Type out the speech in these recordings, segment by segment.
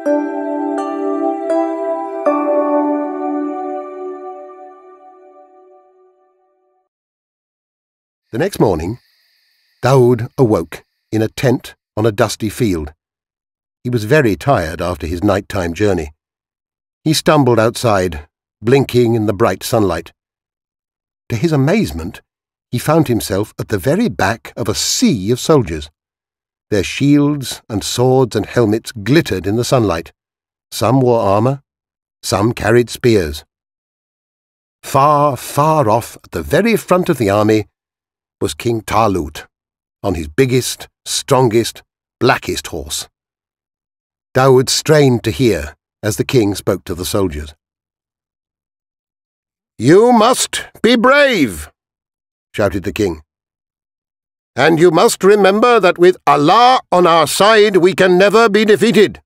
The next morning, Dawood awoke in a tent on a dusty field. He was very tired after his nighttime journey. He stumbled outside, blinking in the bright sunlight. To his amazement, he found himself at the very back of a sea of soldiers. Their shields and swords and helmets glittered in the sunlight. Some wore armour, some carried spears. Far, far off, at the very front of the army, was King Jaloot, on his biggest, strongest, blackest horse. Dawood strained to hear as the king spoke to the soldiers. "You must be brave," shouted the king. "And you must remember that with Allah on our side we can never be defeated.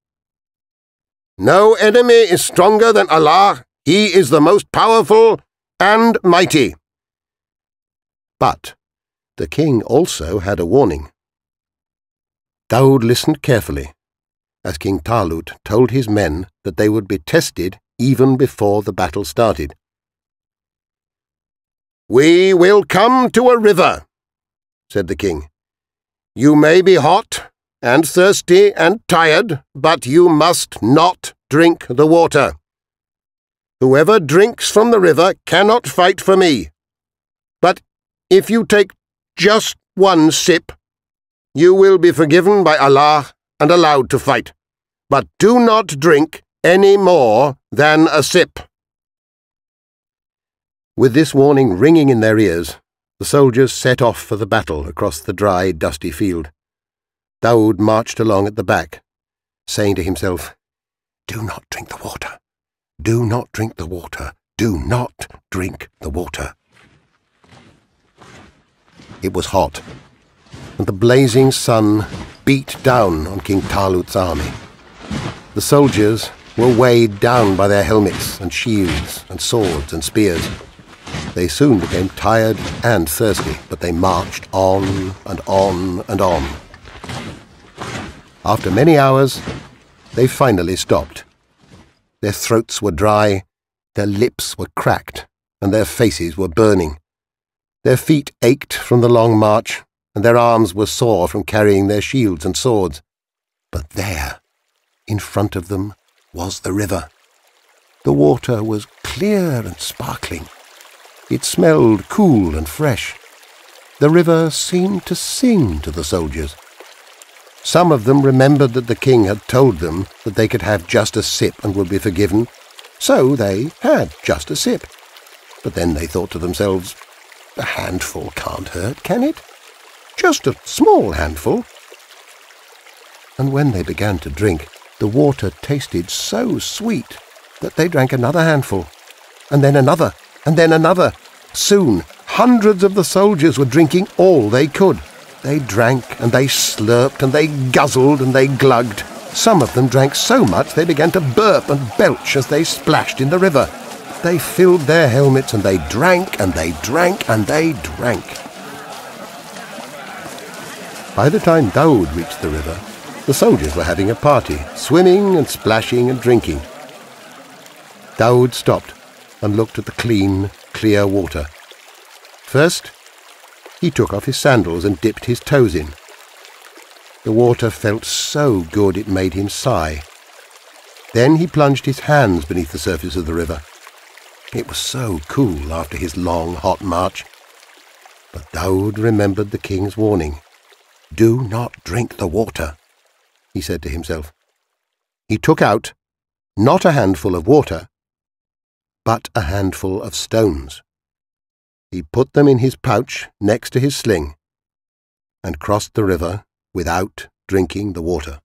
No enemy is stronger than Allah. He is the most powerful and mighty." But the king also had a warning. Dawood listened carefully as King Jaloot told his men that they would be tested even before the battle started. "We will come to a river," said the king. "You may be hot and thirsty and tired, but you must not drink the water. Whoever drinks from the river cannot fight for me. But if you take just one sip, you will be forgiven by Allah and allowed to fight. But do not drink any more than a sip." With this warning ringing in their ears, the soldiers set off for the battle across the dry, dusty field. Dawood marched along at the back, saying to himself, "Do not drink the water. Do not drink the water. Do not drink the water." It was hot, and the blazing sun beat down on King Jaloot's army. The soldiers were weighed down by their helmets and shields and swords and spears. They soon became tired and thirsty, but they marched on and on and on. After many hours, they finally stopped. Their throats were dry, their lips were cracked, and their faces were burning. Their feet ached from the long march, and their arms were sore from carrying their shields and swords. But there, in front of them, was the river. The water was clear and sparkling. It smelled cool and fresh. The river seemed to sing to the soldiers. Some of them remembered that the king had told them that they could have just a sip and would be forgiven, so they had just a sip. But then they thought to themselves, "A handful can't hurt, can it? Just a small handful." And when they began to drink, the water tasted so sweet that they drank another handful, and then another, and then another. Soon, hundreds of the soldiers were drinking all they could. They drank, and they slurped, and they guzzled, and they glugged. Some of them drank so much they began to burp and belch as they splashed in the river. They filled their helmets, and they drank, and they drank, and they drank. By the time Dawood reached the river, the soldiers were having a party, swimming and splashing and drinking. Dawood stopped and looked at the clean, clear water. First, he took off his sandals and dipped his toes in. The water felt so good it made him sigh. Then he plunged his hands beneath the surface of the river. It was so cool after his long, hot march. But Dawood remembered the king's warning. "Do not drink the water," he said to himself. He took out not a handful of water, but a handful of stones. He put them in his pouch next to his sling and crossed the river without drinking the water.